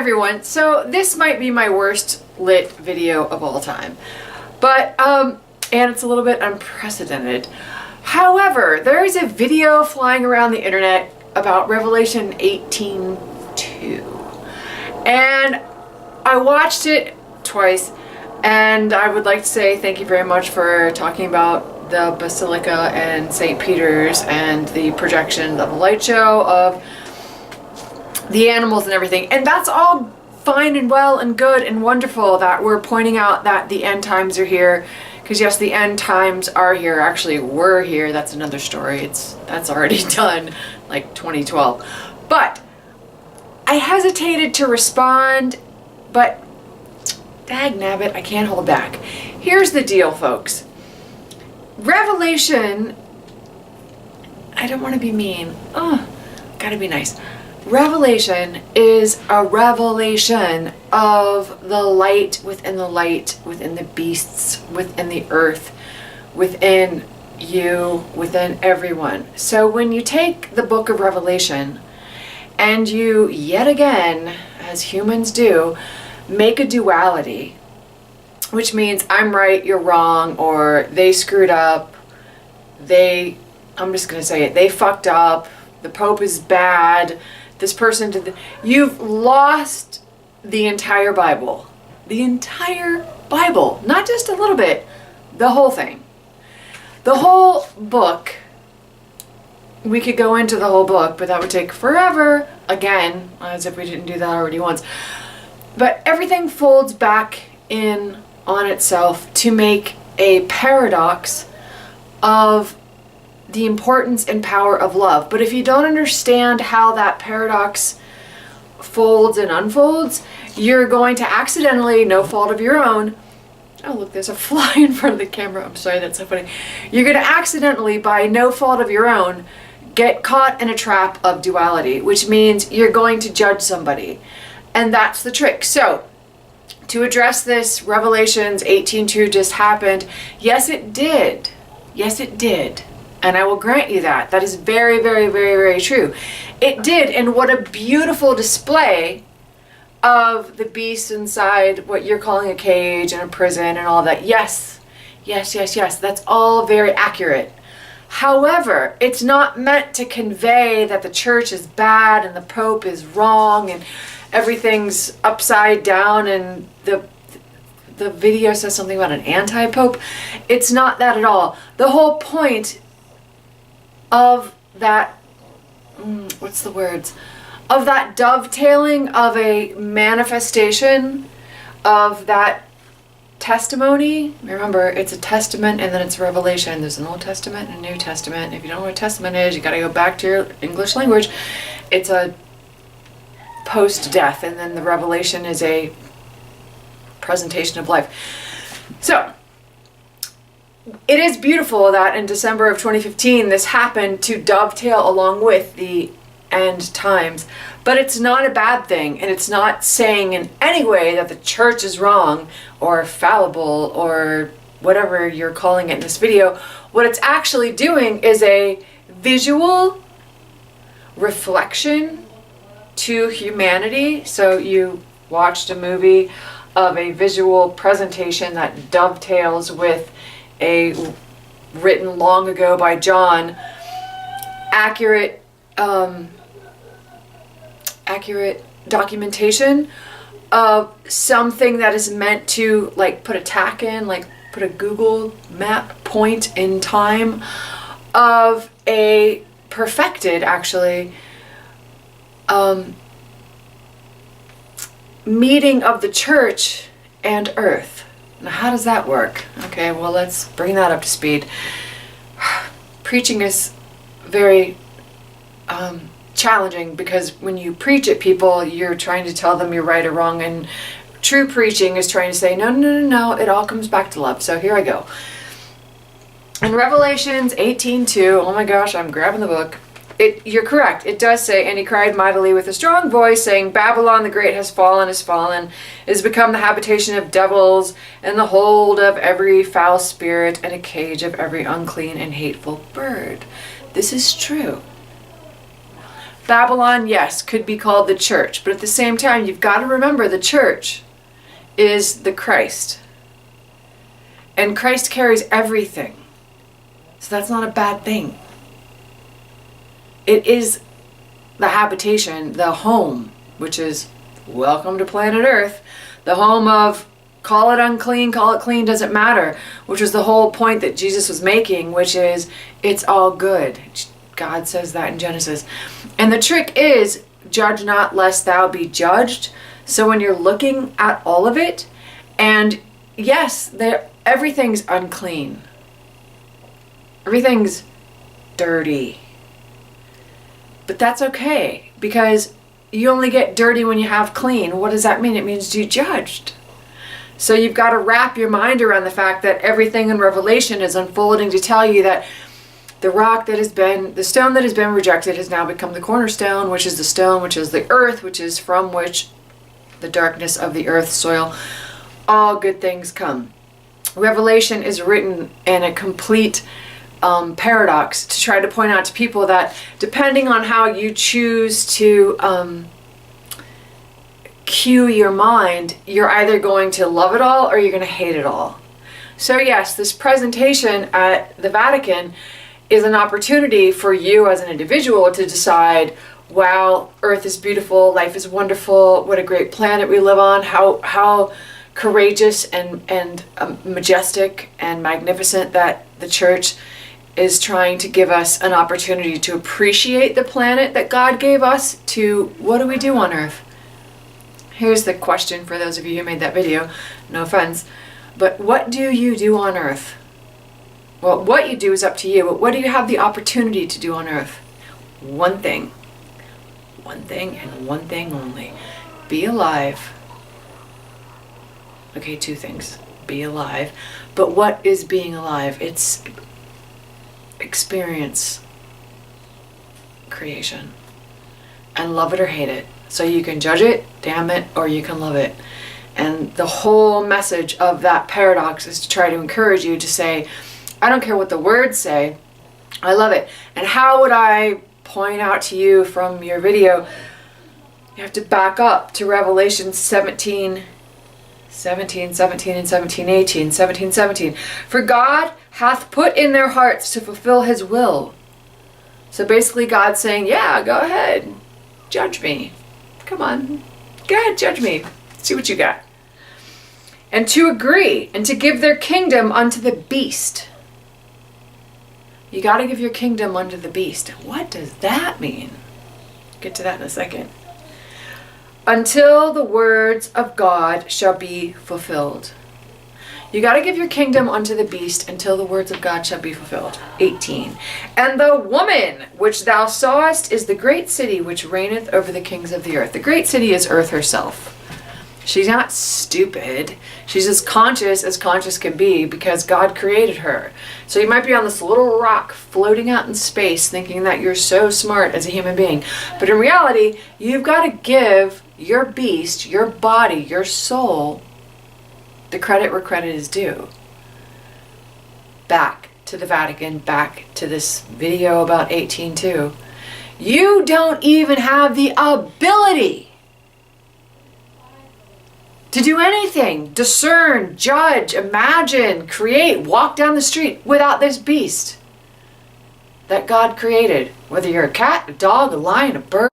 everyone. So this might be my worst lit video of all time, but and it's a little bit unprecedented. However, there is a video flying around the internet about Revelation 18:2, and I watched it twice, and I would like to say thank you very much for talking about the Basilica and St. Peter's and the projection of the light show of the animals and everything. And that's all fine and well and good and wonderful that we're pointing out that the end times are here. Because yes, the end times are here. Actually, we're here. That's another story. That's already done, like 2012. But I hesitated to respond, but dagnabbit, I can't hold back. Here's the deal, folks. Revelation, I don't want to be mean. Oh, gotta be nice. Revelation is a revelation of the light, within the beasts, within the earth, within you, within everyone. So when you take the book of Revelation and you, yet again, as humans do, make a duality, which means I'm right, you're wrong, or they screwed up, I'm just going to say it, they fucked up, the Pope is bad, this person did you've lost the entire Bible. The entire Bible. Not just a little bit. The whole thing. The whole book. We could go into the whole book, but that would take forever. Again, as if we didn't do that already once. But everything folds back in on itself to make a paradox of the importance and power of love. But if you don't understand how that paradox folds and unfolds, you're going to accidentally, no fault of your own, oh look, there's a fly in front of the camera, I'm sorry, that's so funny. You're going to accidentally, by no fault of your own, get caught in a trap of duality, which means you're going to judge somebody. And that's the trick. So, to address this, Revelations 18:2 just happened. Yes, it did. Yes, it did. And I will grant you that. That is very, very, very, very true. It did, and what a beautiful display of the beast inside what you're calling a cage and a prison and all that. Yes, yes, yes, yes. That's all very accurate. However, it's not meant to convey that the church is bad and the Pope is wrong and everything's upside down and the video says something about an anti-Pope. It's not that at all. The whole point of that, what's the words? Of that dovetailing of a manifestation of that testimony. Remember, it's a testament and then it's a revelation. There's an Old Testament and a New Testament. If you don't know what a testament is, you gotta go back to your English language. It's a post-death, and then the revelation is a presentation of life. So, it is beautiful that in December of 2015 this happened to dovetail along with the end times, but it's not a bad thing, and it's not saying in any way that the church is wrong or fallible or whatever you're calling it in this video. What it's actually doing is a visual reflection to humanity. So you watched a movie of a visual presentation that dovetails with a written long ago by John, accurate documentation of something that is meant to like put a tack in, like put a Google map point in time of a perfected actually meeting of the church and earth. Now, how does that work? Okay, well, let's bring that up to speed. Preaching is very challenging because when you preach at people, you're trying to tell them you're right or wrong, and true preaching is trying to say, no, no, no, no, it all comes back to love. So here I go. In Revelations 18:2, oh my gosh, I'm grabbing the book. You're correct. It does say, and he cried mightily with a strong voice, saying, Babylon the Great has fallen, is become the habitation of devils, and the hold of every foul spirit, and a cage of every unclean and hateful bird. This is true. Babylon, yes, could be called the church, but at the same time, you've got to remember the church is the Christ. And Christ carries everything. So that's not a bad thing. It is the habitation, the home, which is welcome to planet Earth, the home of call it unclean, call it clean, doesn't matter, which is the whole point that Jesus was making, which is it's all good. God says that in Genesis. And the trick is, judge not lest thou be judged. So when you're looking at all of it, and yes, everything's unclean. Everything's dirty. But that's okay, because you only get dirty when you have clean. What does that mean? It means you judged. So you've got to wrap your mind around the fact that everything in Revelation is unfolding to tell you that the stone that has been rejected has now become the cornerstone, which is the stone, which is the earth, which is from which the darkness of the earth, soil, all good things come. Revelation is written in a complete paradox to try to point out to people that depending on how you choose to cue your mind, you're either going to love it all or you're going to hate it all. So yes, this presentation at the Vatican is an opportunity for you as an individual to decide, wow, Earth is beautiful, life is wonderful, what a great planet we live on, how courageous and majestic and magnificent that the church is trying to give us an opportunity to appreciate the planet that God gave us. To what do we do on Earth? Here's the question for those of you who made that video, no offense, but what do you do on Earth? Well, what you do is up to you, but what do you have the opportunity to do on Earth? One thing. One thing and one thing only. Be alive. Okay, two things. Be alive. But what is being alive? It's experience creation. And love it or hate it. So you can judge it, damn it, or you can love it. And the whole message of that paradox is to try to encourage you to say, I don't care what the words say, I love it. And how would I point out to you from your video? You have to back up to Revelation 17, 17, 17, and 17, 18, 17, 17. For God hath put in their hearts to fulfill his will. So basically God's saying, yeah, go ahead, judge me. Come on, go ahead, judge me. See what you got. And to agree, and to give their kingdom unto the beast. You got to give your kingdom unto the beast. What does that mean? Get to that in a second. Until the words of God shall be fulfilled. You got to give your kingdom unto the beast until the words of God shall be fulfilled. 18. And the woman which thou sawest is the great city which reigneth over the kings of the earth. The great city is earth herself. She's not stupid. She's as conscious can be because God created her. So you might be on this little rock floating out in space thinking that you're so smart as a human being. But in reality, you've got to give your beast, your body, your soul, the credit where credit is due. Back to the Vatican, back to this video about 18.2. You don't even have the ability to do anything, discern, judge, imagine, create, walk down the street without this beast that God created. Whether you're a cat, a dog, a lion, a bird,